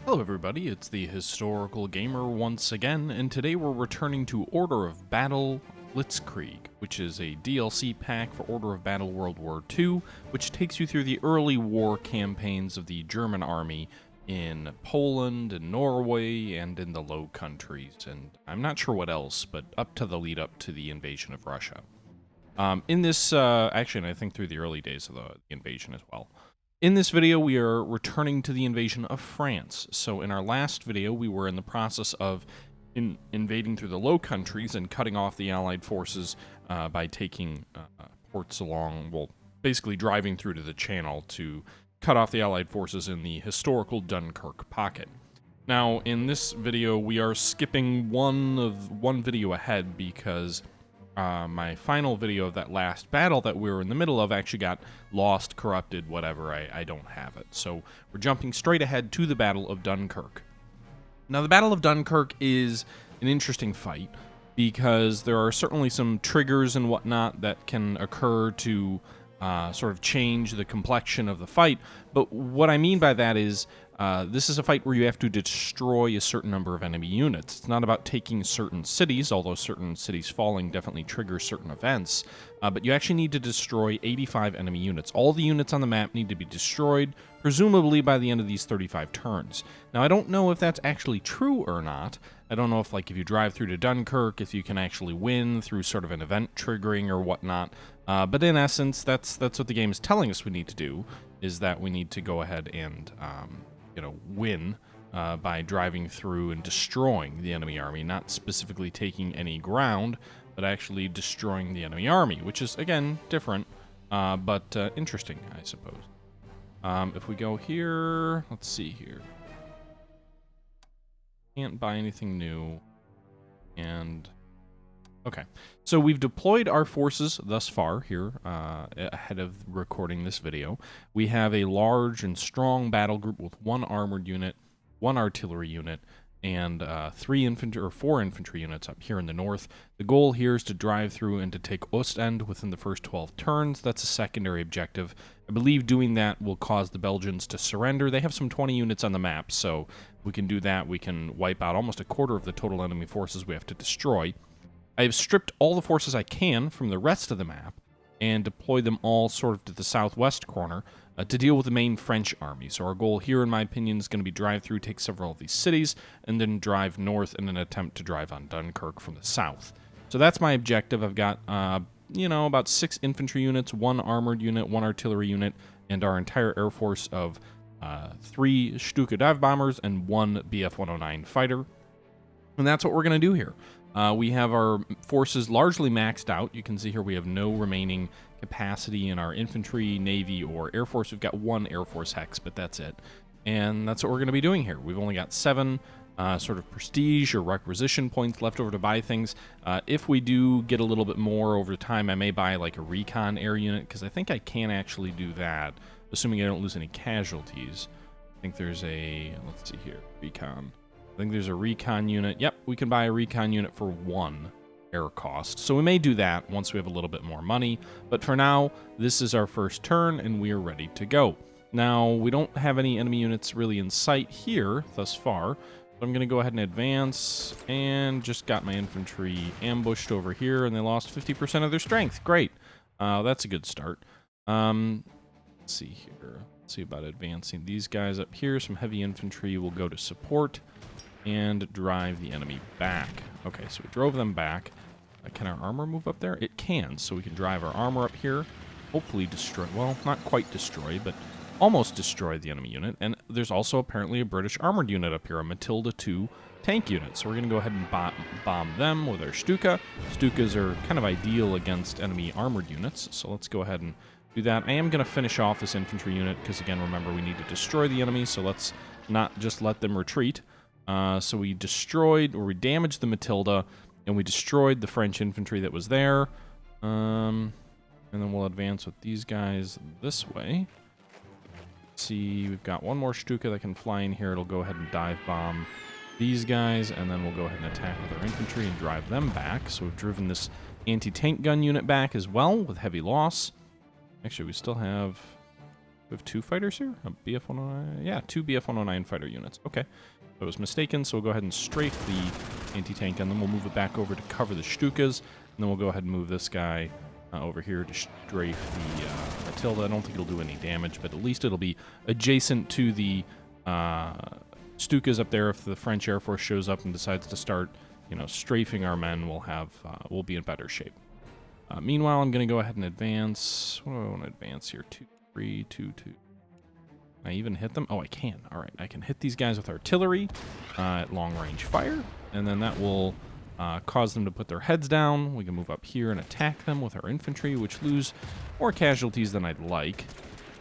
Hello everybody, it's the Historical Gamer once again, and today we're returning to Order of Battle Blitzkrieg, which is a DLC pack for Order of Battle World War II, which takes you through the early war campaigns of the German army in Poland and Norway and in the Low Countries, and I'm not sure what else, but up to the lead up to the invasion of Russia. In this, actually, and I think through the early days of the invasion as well. In this video, we are returning to the invasion of France. So in our last video, we were in the process of invading through the Low Countries and cutting off the Allied forces by taking ports along, well, basically driving through to the Channel to cut off the Allied forces in the historical Dunkirk pocket. Now, in this video, we are skipping one video ahead because my final video of that last battle that we were in the middle of actually got lost, corrupted, whatever. I don't have it. So we're jumping straight ahead to the Battle of Dunkirk. Now, the Battle of Dunkirk is an interesting fight because there are certainly some triggers and whatnot that can occur to sort of change the complexion of the fight. But what I mean by that is this is a fight where you have to destroy a certain number of enemy units. It's not about taking certain cities, although certain cities falling definitely triggers certain events, but you actually need to destroy 85 enemy units. All the units on the map need to be destroyed, presumably by the end of these 35 turns. Now, I don't know if that's actually true or not. I don't know if, like, if you drive through to Dunkirk, if you can actually win through sort of an event triggering or whatnot. But in essence, that's what the game is telling us we need to do, is that we need to go ahead and win by driving through and destroying the enemy army, not specifically taking any ground, but actually destroying the enemy army, which is, again, different, but interesting, I suppose. If we go here, let's see here. Can't buy anything new. And okay, so we've deployed our forces thus far here ahead of recording this video. We have a large and strong battle group with one armored unit, one artillery unit, and 4 infantry units up here in the north. The goal here is to drive through and to take Ostend within the first 12 turns. That's a secondary objective. I believe doing that will cause the Belgians to surrender. They have some 20 units on the map, so if we can do that, we can wipe out almost a quarter of the total enemy forces we have to destroy. I have stripped all the forces I can from the rest of the map and deployed them all sort of to the southwest corner to deal with the main French army. So our goal here, in my opinion, is going to be drive through, take several of these cities, and then drive north in an attempt to drive on Dunkirk from the south. So that's my objective. I've got, about 6 infantry units, 1 armored unit, 1 artillery unit, and our entire air force of 3 Stuka dive bombers and 1 Bf-109 fighter. And that's what we're going to do here. We have our forces largely maxed out. You can see here we have no remaining capacity in our infantry, navy, or air force. We've got 1 air force hex, but that's it. And that's what we're going to be doing here. We've only got 7 sort of prestige or requisition points left over to buy things. If we do get a little bit more over time, I may buy like a recon air unit, because I think I can actually do that, assuming I don't lose any casualties. I think there's a, let's see here, recon. I think there's a recon unit. Yep, we can buy a recon unit for 1 air cost. So we may do that once we have a little bit more money. But for now, this is our first turn, and we are ready to go. Now, we don't have any enemy units really in sight here thus far. So I'm going to go ahead and advance, and just got my infantry ambushed over here, and they lost 50% of their strength. Great. That's a good start. Let's see here. Let's see about advancing these guys up here. Some heavy infantry will go to support and drive the enemy back. Okay, so we drove them back. Can our armor move up there? It can, so we can drive our armor up here, hopefully destroy, well, not quite destroy, but almost destroy the enemy unit. And there's also apparently a British armored unit up here, a Matilda II tank unit. So we're going to go ahead and bomb them with our Stuka. Stukas are kind of ideal against enemy armored units, so let's go ahead and do that. I am going to finish off this infantry unit, because again, remember, we need to destroy the enemy, so let's not just let them retreat. So we damaged the Matilda, and we destroyed the French infantry that was there. And then we'll advance with these guys this way. Let's see, we've got 1 more Stuka that can fly in here. It'll go ahead and dive bomb these guys, and then we'll go ahead and attack with our infantry and drive them back. So we've driven this anti-tank gun unit back as well with heavy loss. Actually, we still have We have 2 fighters here? A BF-109? Yeah, 2 BF-109 fighter units. Okay. I was mistaken, so we'll go ahead and strafe the anti-tank, and then we'll move it back over to cover the Stukas, and then we'll go ahead and move this guy over here to strafe the Matilda. I don't think it'll do any damage, but at least it'll be adjacent to the Stukas up there. If the French Air Force shows up and decides to start, strafing our men, we'll be in better shape. Meanwhile, I'm going to go ahead and advance. What do I want to advance here? 2, 3, 2, 2. Can I even hit them? Oh, I can. All right, I can hit these guys with artillery at long-range fire, and then that will cause them to put their heads down. We can move up here and attack them with our infantry, which lose more casualties than I'd like.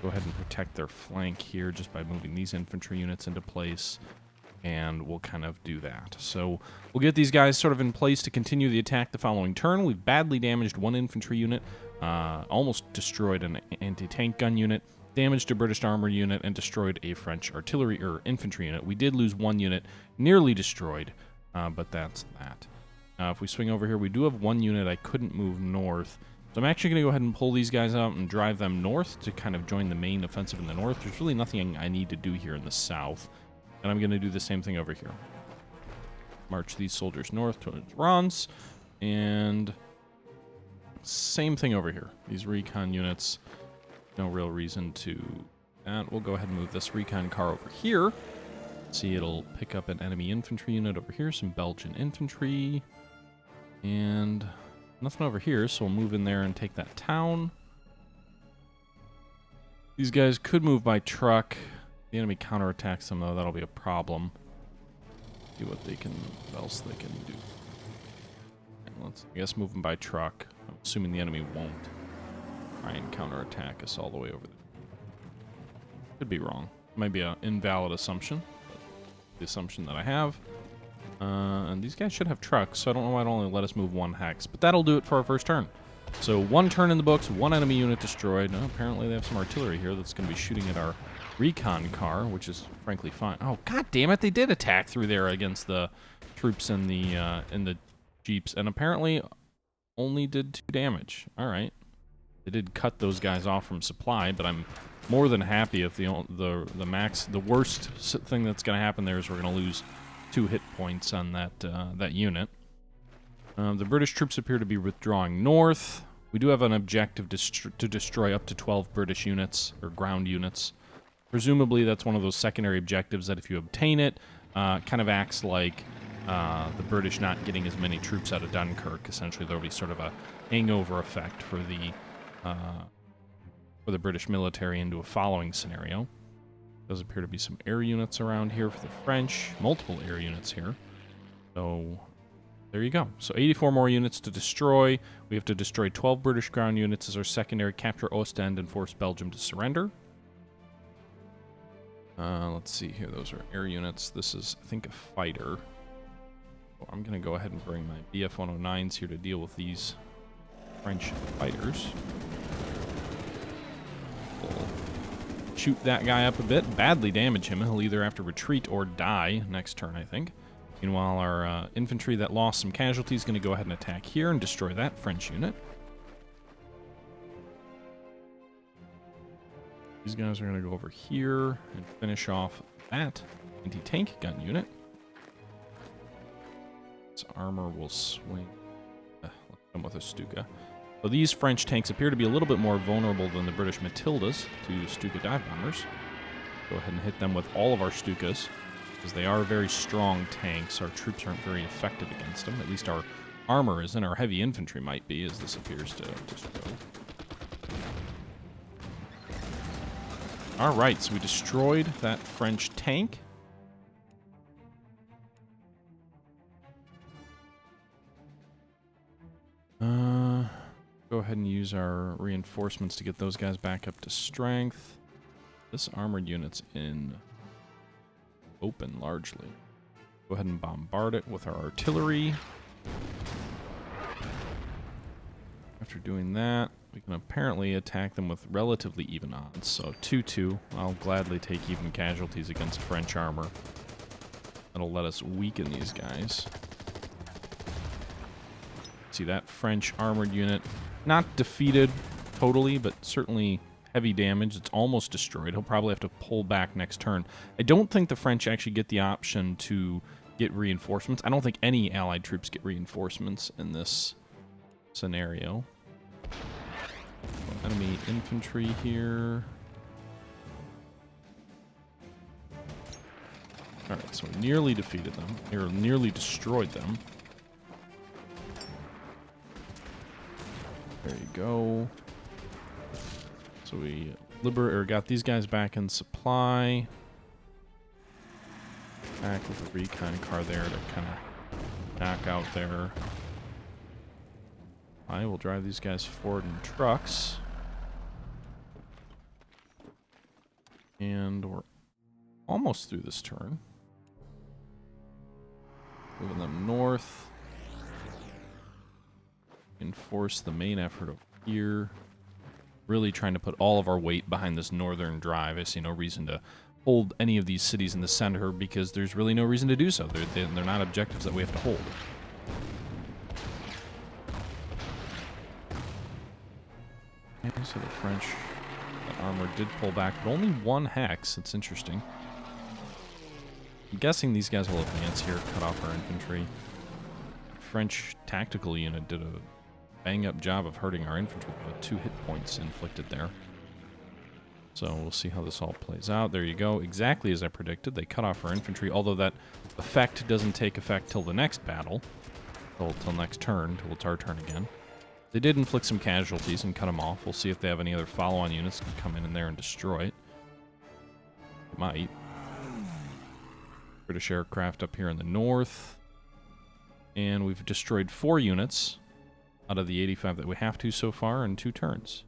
Go ahead and protect their flank here just by moving these infantry units into place, and we'll kind of do that. So we'll get these guys sort of in place to continue the attack the following turn. We've badly damaged 1 infantry unit, almost destroyed an anti-tank gun unit, damaged a British armor unit, and destroyed a French artillery or infantry unit. We did lose 1 unit, nearly destroyed, but that's that. If we swing over here, we do have 1 unit I couldn't move north. So I'm actually going to go ahead and pull these guys out and drive them north to kind of join the main offensive in the north. There's really nothing I need to do here in the south. And I'm going to do the same thing over here. March these soldiers north towards Rons. And same thing over here. These recon units, no real reason to that. We'll go ahead and move this recon car over here. See, it'll pick up an enemy infantry unit over here, some Belgian infantry. And nothing over here, so we'll move in there and take that town. These guys could move by truck. The enemy counterattacks them, though. That'll be a problem. See what else they can do. And let's, I guess, move them by truck. I'm assuming the enemy won't try and counterattack us all the way over there. Could be wrong. Might be an invalid assumption. But the assumption that I have. And these guys should have trucks, so I don't know why it only let us move 1 hex. But that'll do it for our first turn. So 1 turn in the books, 1 enemy unit destroyed. No, apparently they have some artillery here that's going to be shooting at our recon car, which is frankly fine. Oh, god damn it, they did attack through there against the troops in the jeeps, and apparently only did 2 damage. All right. They did cut those guys off from supply, but I'm more than happy if the worst thing that's going to happen there is we're going to lose 2 hit points on that unit. The British troops appear to be withdrawing north. We do have an objective to destroy up to 12 British units, or ground units. Presumably that's one of those secondary objectives that if you obtain it, kind of acts like the British not getting as many troops out of Dunkirk. Essentially there'll be sort of a hangover effect for the British military into a following scenario. Does appear to be some air units around here for the French. Multiple air units here. So there you go. So 84 more units to destroy. We have to destroy 12 British ground units as our secondary, capture Ostend, and force Belgium to surrender. Let's see here. Those are air units. This is, I think, a fighter. So I'm going to go ahead and bring my BF-109s here to deal with these French fighters. We'll shoot that guy up a bit, badly damage him. He'll either have to retreat or die next turn, I think. Meanwhile, our infantry that lost some casualties is going to go ahead and attack here and destroy that French unit. These guys are going to go over here and finish off that anti-tank gun unit. This armor will swing. Let's come with a Stuka. So these French tanks appear to be a little bit more vulnerable than the British Matildas to Stuka dive bombers. Go ahead and hit them with all of our Stukas, because they are very strong tanks. Our troops aren't very effective against them. At least our armor isn't. Our heavy infantry might be, as this appears to show. All right, so we destroyed that French tank. Go ahead and use our reinforcements to get those guys back up to strength. This armored unit's in open largely. Go ahead and bombard it with our artillery. After doing that, we can apparently attack them with relatively even odds. So 2-2. I'll gladly take even casualties against French armor. That'll let us weaken these guys. See that French armored unit, not defeated totally, but certainly heavy damage. It's almost destroyed. He'll probably have to pull back next turn. I don't think the French actually get the option to get reinforcements. I don't think any Allied troops get reinforcements in this scenario. Enemy infantry here. Alright, so we nearly defeated them. Or nearly destroyed them. There you go. So we got these guys back in supply. Back with a recon car there to kind of knock out their... I will drive these guys forward in trucks. And we're almost through this turn. Moving them north. Enforce the main effort over here. Really trying to put all of our weight behind this northern drive. I see no reason to hold any of these cities in the center because there's really no reason to do so. They're not objectives that we have to hold. Okay, so the French armor did pull back, but only one hex. It's interesting. I'm guessing these guys will advance here, cut off our infantry. French tactical unit did a bang-up job of hurting our infantry, with 2 hit points inflicted there. So we'll see how this all plays out. There you go. Exactly as I predicted. They cut off our infantry, although that effect doesn't take effect till the next battle. Till next turn, till it's our turn again. They did inflict some casualties and cut them off. We'll see if they have any other follow-on units that can come in there and destroy it. It might. British aircraft up here in the north. And we've destroyed 4 units out of the 85 that we have to so far in 2 turns.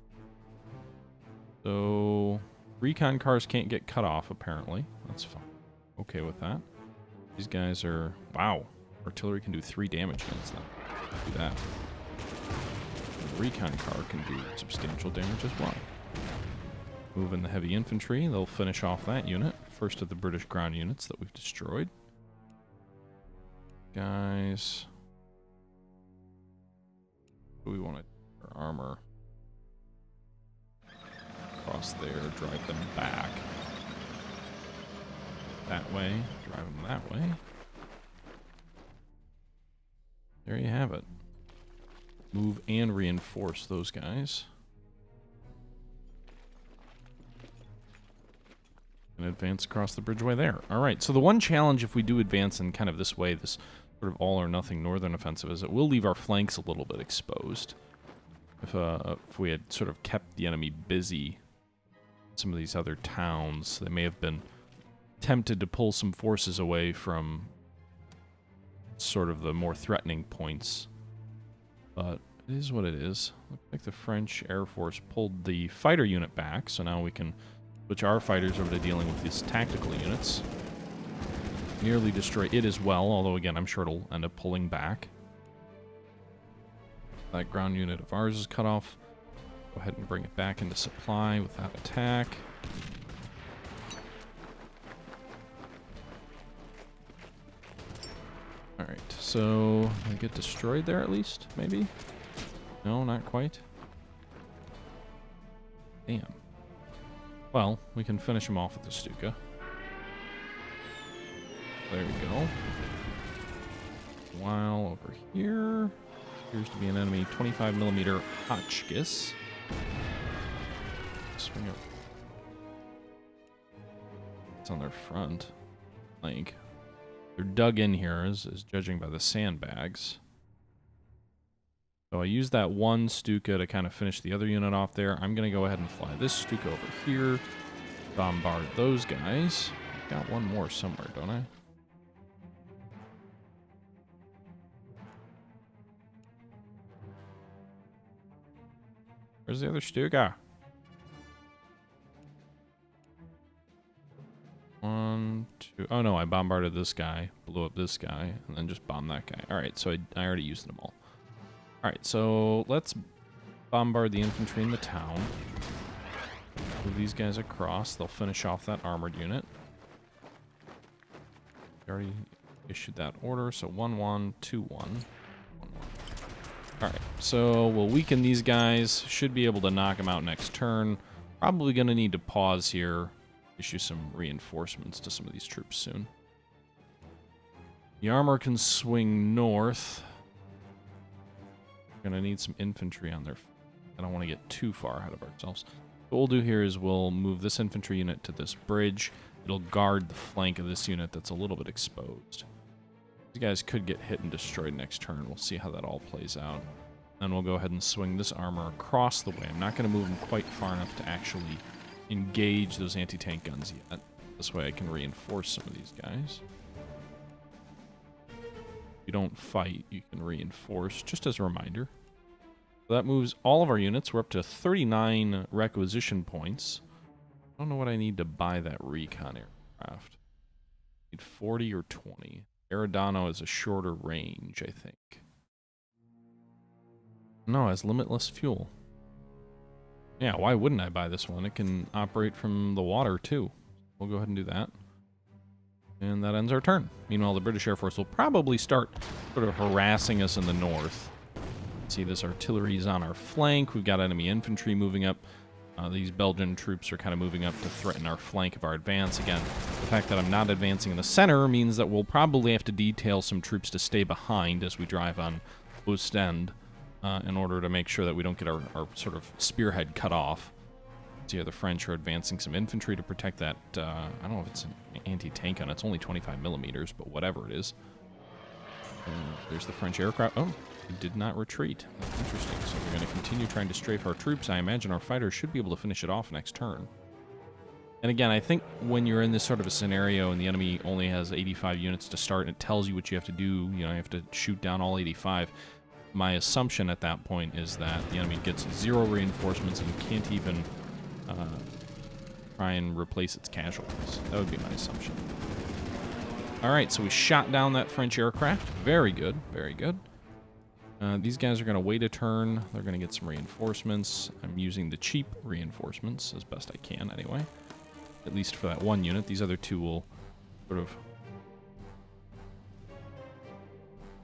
So, recon cars can't get cut off, apparently. That's fine. Okay with that. These guys are... Wow. Artillery can do 3 damage against them. Do that. The recon car can do substantial damage as well. Move in the heavy infantry. They'll finish off that unit. First of the British ground units that we've destroyed. Guys... What do we want to... Our armor... Across there, drive them back. That way, drive them that way. There you have it. Move and reinforce those guys. And advance across the bridgeway there. Alright, so the one challenge if we do advance in kind of this way, this sort of all or nothing northern offensive, is it will leave our flanks a little bit exposed. If we had sort of kept the enemy busy some of these other towns, they may have been tempted to pull some forces away from sort of the more threatening points. But it is what it is. Looks like the French Air Force pulled the fighter unit back, so now we can switch our fighters over to dealing with these tactical units. Nearly destroy it as well, although again, I'm sure it'll end up pulling back. That ground unit of ours is cut off. Go ahead and bring it back into supply with that attack. Alright, so they get destroyed there at least, maybe? No, not quite. Damn. Well, we can finish them off with the Stuka. There we go. While over here appears to be an enemy 25mm Hotchkiss. Swing up. It's on their front flank. They're dug in here, as judging by the sandbags. So I used that one Stuka to kind of finish the other unit off there. I'm going to go ahead and fly this Stuka over here. Bombard those guys. Got one more somewhere, don't I? Where's the other Stuka? 1, 2... Oh, no, I bombarded this guy, blew up this guy, and then just bombed that guy. Alright, so I already used them all. Alright, so let's bombard the infantry in the town. Move these guys across. They'll finish off that armored unit. We already issued that order, so 1-1, 2-1. 1-1. Alright, so we'll weaken these guys. Should be able to knock them out next turn. Probably going to need to pause here, issue some reinforcements to some of these troops soon. The armor can swing north. We're going to need some infantry on their... I don't want to get too far ahead of ourselves. What we'll do here is we'll move this infantry unit to this bridge. It'll guard the flank of this unit that's a little bit exposed. These guys could get hit and destroyed next turn. We'll see how that all plays out. Then we'll go ahead and swing this armor across the way. I'm not going to move them quite far enough to actually engage those anti-tank guns yet. This way I can reinforce some of these guys. If you don't fight, you can reinforce, just as a reminder. So that moves all of our units. We're up to 39 requisition points. I don't know what I need to buy that recon aircraft. Need 40 or 20. Aerodano is a shorter range, I think. No, it has limitless fuel. Yeah, why wouldn't I buy this one? It can operate from the water, too. We'll go ahead and do that. And that ends our turn. Meanwhile, the British Air Force will probably start sort of harassing us in the north. See, this artillery is on our flank. We've got enemy infantry moving up. These Belgian troops are kind of moving up to threaten our flank of our advance. Again, the fact that I'm not advancing in the center means that we'll probably have to detail some troops to stay behind as we drive on Ostend in order to make sure that we don't get our sort of spearhead cut off. See, the French are advancing some infantry to protect that. I don't know if it's an anti-tank gun. It's only 25 millimeters, but whatever it is. There's the French aircraft. Oh, it did not retreat. That's interesting. So we're going to continue trying to strafe our troops. I imagine our fighters should be able to finish it off next turn. And again, I think when you're in this sort of a scenario and the enemy only has 85 units to start and it tells you what you have to do, you know, you have to shoot down all 85. My assumption at that point is that the enemy gets 0 reinforcements and can't even try and replace its casualties. That would be my assumption. All right, so we shot down that French aircraft. Very good, very good. These guys are going to wait a turn. They're going to get some reinforcements. I'm using the cheap reinforcements as best I can anyway. At least for that one unit. These other two will sort of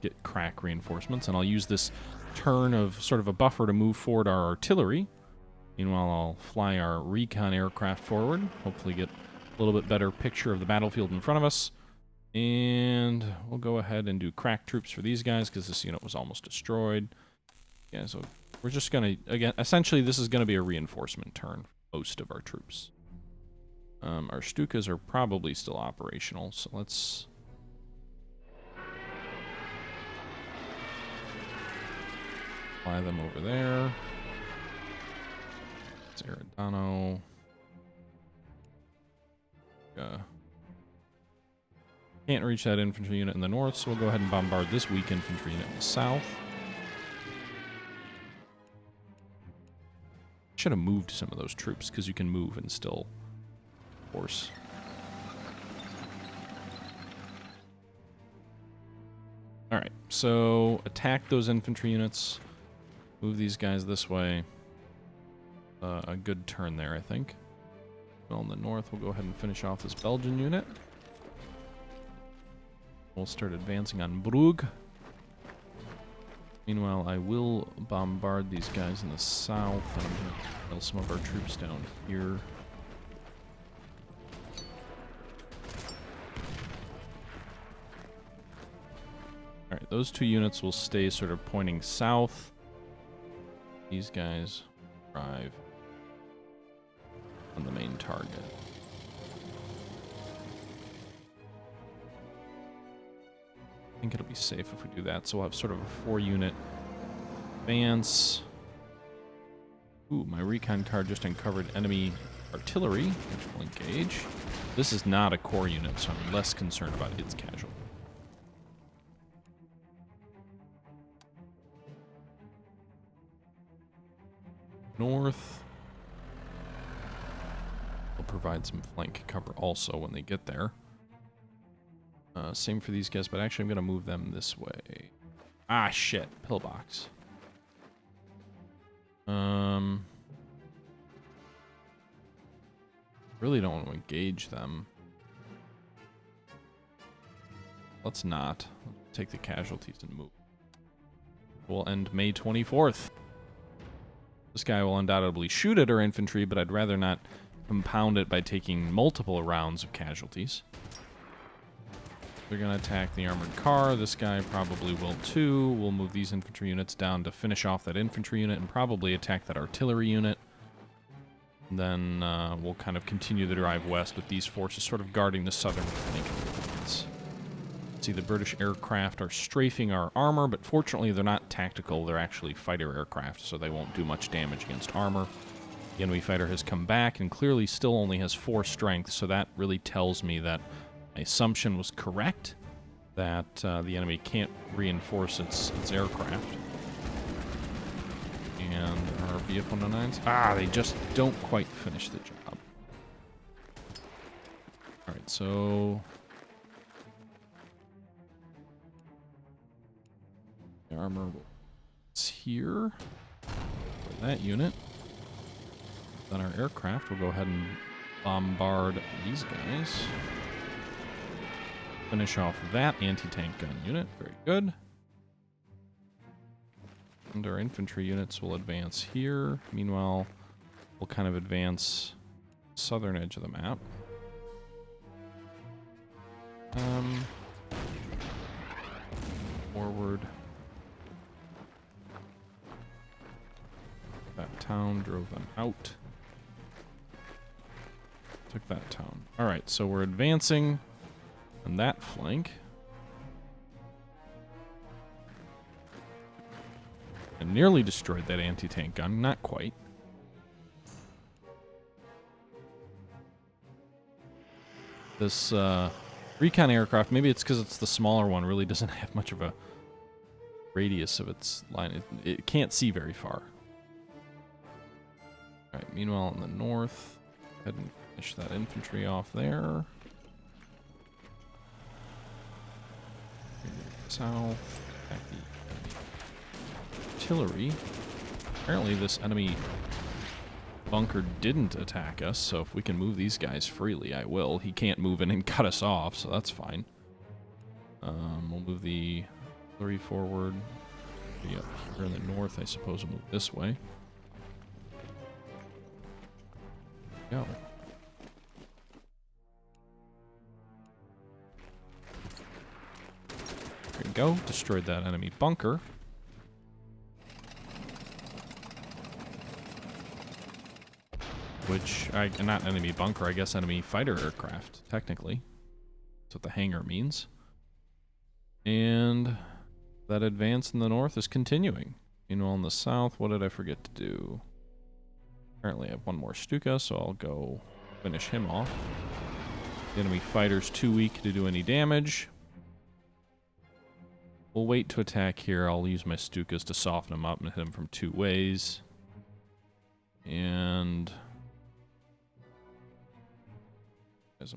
get crack reinforcements. And I'll use this turn of sort of a buffer to move forward our artillery. Meanwhile, I'll fly our recon aircraft forward. Hopefully get a little bit better picture of the battlefield in front of us. And we'll go ahead and do crack troops for these guys because this unit was almost destroyed. Yeah, so we're just going to, again, essentially this is going to be a reinforcement turn for most of our troops. Our Stukas are probably still operational, so let's... fly them over there. It's Aerodano. Can't reach that infantry unit in the north, so we'll go ahead and bombard this weak infantry unit in the south. Should have moved some of those troops, because you can move and still force. Alright, so attack those infantry units. Move these guys this way. A good turn there, I think. Well, in the north, we'll go ahead and finish off this Belgian unit. We'll start advancing on Brugge. Meanwhile, I will bombard these guys in the south. And I'm going to kill some of our troops down here. Alright, those two units will stay sort of pointing south. These guys drive on the main target. I think it'll be safe if we do that. So we'll have sort of a 4-unit advance. Ooh, my recon card just uncovered enemy artillery, which will engage. This is not a core unit, so I'm less concerned about its casualty. North. We'll provide some flank cover also when they get there. Same for these guys, but actually I'm going to move them this way. Ah, shit. Pillbox. Really don't want to engage them. Let's not. Take the casualties and move. We'll end May 24th. This guy will undoubtedly shoot at our infantry, but I'd rather not compound it by taking multiple rounds of casualties. They're going to attack the armored car. This guy probably will too. We'll move these infantry units down to finish off that infantry unit and probably attack that artillery unit. And then we'll kind of continue the drive west with these forces sort of guarding the southern flank of the lines. See, the British aircraft are strafing our armor, but fortunately they're not tactical. They're actually fighter aircraft, so they won't do much damage against armor. The enemy fighter has come back and clearly still only has 4 strength, so that really tells me that my assumption was correct, that the enemy can't reinforce its aircraft. And our BF-109s, they just don't quite finish the job. Alright, so the armor is here for that unit. Then our aircraft will go ahead and bombard these guys. Finish off that anti-tank gun unit. Very good. And our infantry units will advance here. Meanwhile, we'll kind of advance southern edge of the map. Forward. That town, drove them out. Took that town. Alright, so we're advancing on that flank. And nearly destroyed that anti-tank gun. Not quite. This recon aircraft, maybe it's because it's the smaller one, really doesn't have much of a radius of its line. It can't see very far. Alright, meanwhile in the north, go ahead and finish that infantry off there. South, attack the artillery. Apparently this enemy bunker didn't attack us, so if we can move these guys freely, I will. He can't move in and cut us off, so that's fine. We'll move the artillery forward. Be up here in the north, I suppose we'll move this way. Go. There we go. Destroyed that enemy bunker. Which, not enemy bunker, I guess enemy fighter aircraft, technically. That's what the hangar means. And that advance in the north is continuing. Meanwhile, in the south, what did I forget to do? Apparently I have one more Stuka, so I'll go finish him off. The enemy fighter's too weak to do any damage. We'll wait to attack here. I'll use my Stukas to soften him up and hit him from 2 ways. And as a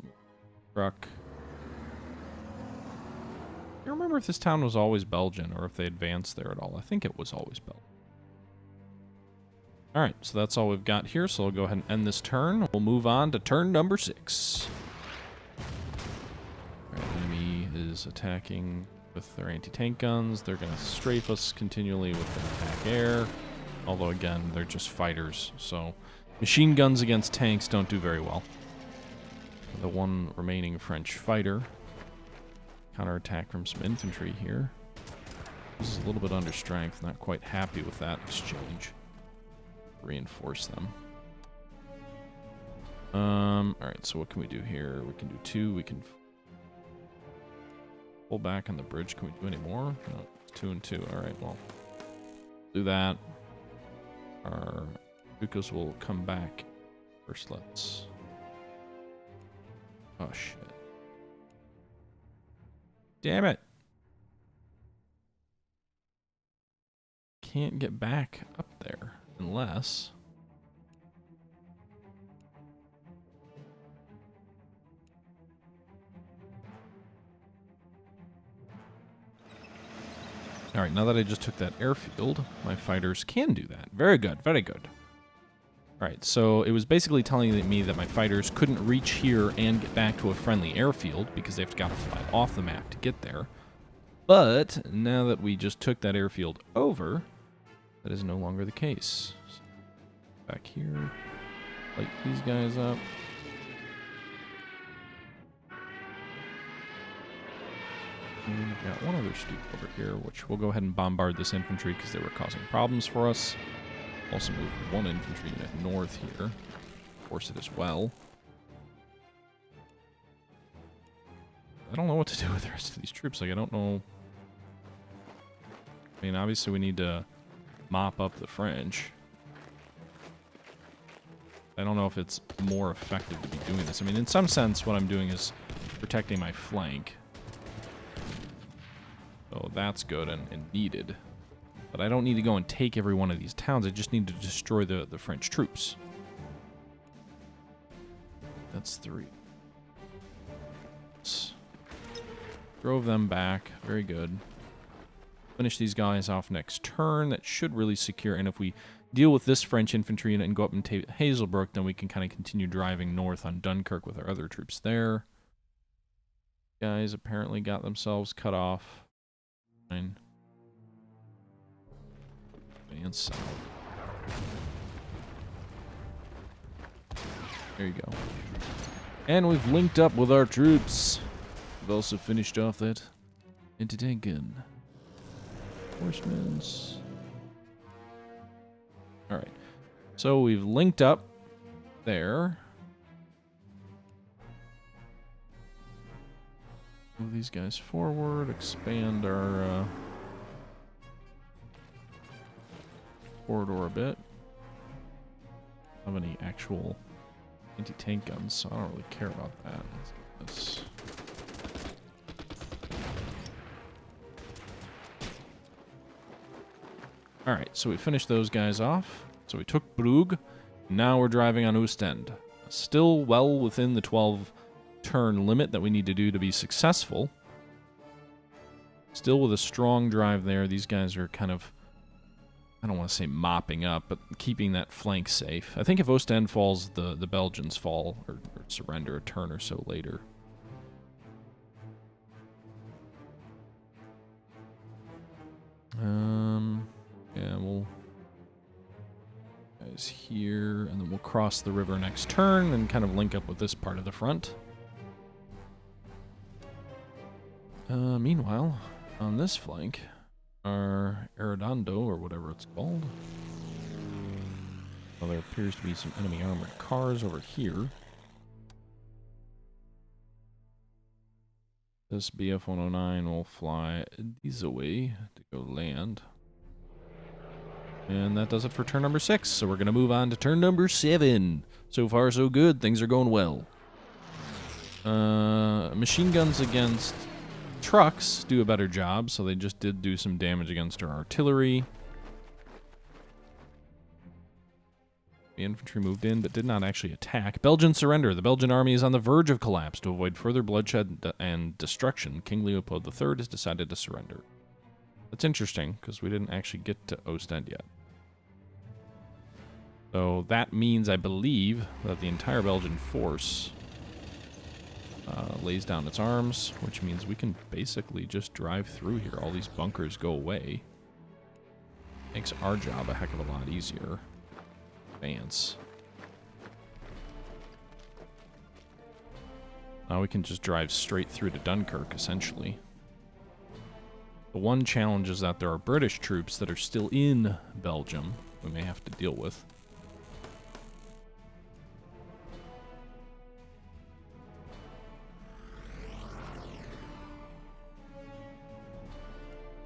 truck. I don't remember if this town was always Belgian or if they advanced there at all. I think it was always Belgian. Alright, so that's all we've got here, so I'll go ahead and end this turn. We'll move on to turn number 6. Alright, enemy is attacking with their anti-tank guns. They're going to strafe us continually with their attack air. Although, again, they're just fighters, so machine guns against tanks don't do very well. The one remaining French fighter. Counterattack from some infantry here. This is a little bit under strength. Not quite happy with that exchange. Reinforce them. Alright, so what can we do here? We can do 2. We can pull back on the bridge. Can we do any more? No, 2 and 2. Alright, well, do that. Our Stukas will come back. First, let's... Oh, shit. Damn it. Can't get back up there unless... Alright, now that I just took that airfield, my fighters can do that. Very good, very good. Alright, so it was basically telling me that my fighters couldn't reach here and get back to a friendly airfield because they've got to fly off the map to get there. But now that we just took that airfield over, that is no longer the case. Back here. Light these guys up. And we've got one other stoop over here, which we'll go ahead and bombard this infantry because they were causing problems for us. Also move one infantry unit north here. Force it as well. I don't know what to do with the rest of these troops. Like, I don't know. I mean, obviously we need to mop up the French. I don't know if it's more effective to be doing this. I mean, in some sense, what I'm doing is protecting my flank. So that's good and needed. But I don't need to go and take every one of these towns. I just need to destroy the French troops. That's 3. Drove them back. Very good. Finish these guys off next turn. That should really secure. And if we deal with this French infantry and go up and take Hazelbrook, then we can kind of continue driving north on Dunkirk with our other troops there. Guys apparently got themselves cut off. Fine. Advance south. There you go. And we've linked up with our troops. We've also finished off that anti-tank gun. Horsemen's. Alright. So we've linked up there. Move these guys forward. Expand our corridor a bit. I don't have any actual anti-tank guns, so I don't really care about that. Let's Alright, so we finished those guys off. So we took Brugge. Now we're driving on Ostend. Still well within the 12-turn limit that we need to do to be successful. Still with a strong drive there. These guys are kind of, I don't want to say mopping up, but keeping that flank safe. I think if Ostend falls, the Belgians fall or surrender a turn or so later. Yeah, we'll guys here, and then we'll cross the river next turn and kind of link up with this part of the front. Meanwhile, on this flank, our Arredondo, or whatever it's called. Well, there appears to be some enemy armored cars over here. This BF-109 will fly these away to go land. And that does it for turn number 6. So we're going to move on to turn number 7. So far, so good. Things are going well. Machine guns against trucks do a better job. So they just did do some damage against our artillery. The infantry moved in, but did not actually attack. Belgian surrender. The Belgian army is on the verge of collapse. To avoid further bloodshed and destruction, King Leopold III has decided to surrender. That's interesting, because we didn't actually get to Ostend yet. So that means, I believe, that the entire Belgian force lays down its arms, which means we can basically just drive through here. All these bunkers go away. Makes our job a heck of a lot easier. Advance. Now we can just drive straight through to Dunkirk, essentially. The one challenge is that there are British troops that are still in Belgium we may have to deal with.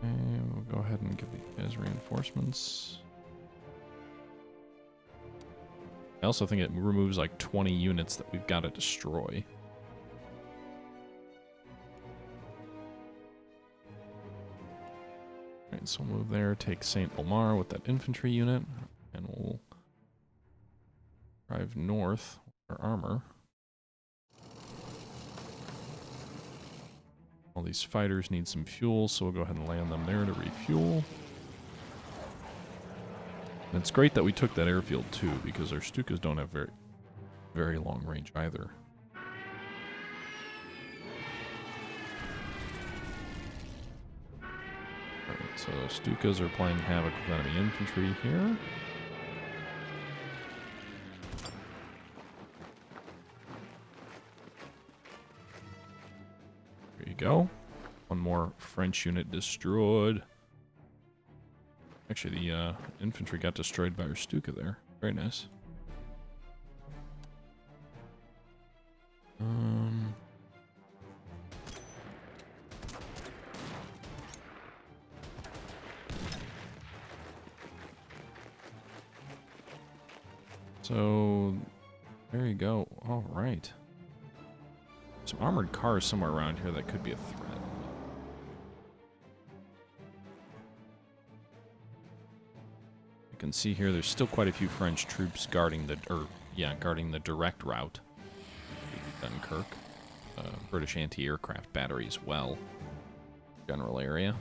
And we'll go ahead and give these guys reinforcements. I also think it removes like 20 units that we've got to destroy. Alright, so we'll move there, take St. Omar with that infantry unit, and we'll drive north with our armor. All these fighters need some fuel, so we'll go ahead and land them there to refuel. And it's great that we took that airfield too, because our Stukas don't have very long range either. Alright, so Stukas are playing havoc with enemy infantry here. One more French unit destroyed. Actually, the infantry got destroyed by our Stuka there. Very nice. So, there you go. All right. Some armored cars somewhere around here that could be a threat. You can see here there's still quite a few French troops guarding the, guarding the direct route to Dunkirk. British anti-aircraft battery as well. General area.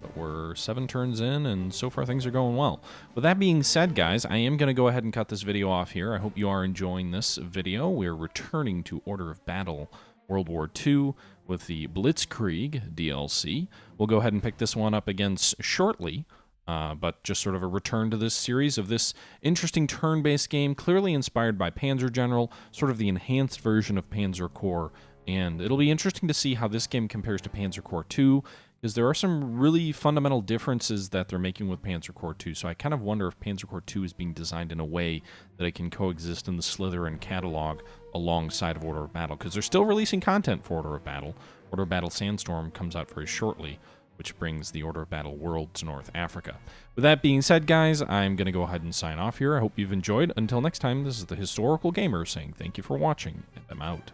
But we're 7 turns in, and so far things are going well. With that being said, guys, I am going to go ahead and cut this video off here. I hope you are enjoying this video. We're returning to Order of Battle World War II with the Blitzkrieg DLC. We'll go ahead and pick this one up again shortly, but just sort of a return to this series of this interesting turn-based game, clearly inspired by Panzer General, sort of the enhanced version of Panzer Corps, and it'll be interesting to see how this game compares to Panzer Corps 2, because there are some really fundamental differences that they're making with Panzer Corps 2, so I kind of wonder if Panzer Corps 2 is being designed in a way that it can coexist in the Slitherine catalog alongside of Order of Battle, because they're still releasing content for Order of Battle. Order of Battle Sandstorm comes out very shortly, which brings the Order of Battle world to North Africa. With that being said, guys, I'm going to go ahead and sign off here. I hope you've enjoyed. Until next time, this is the Historical Gamer saying thank you for watching, and I'm out.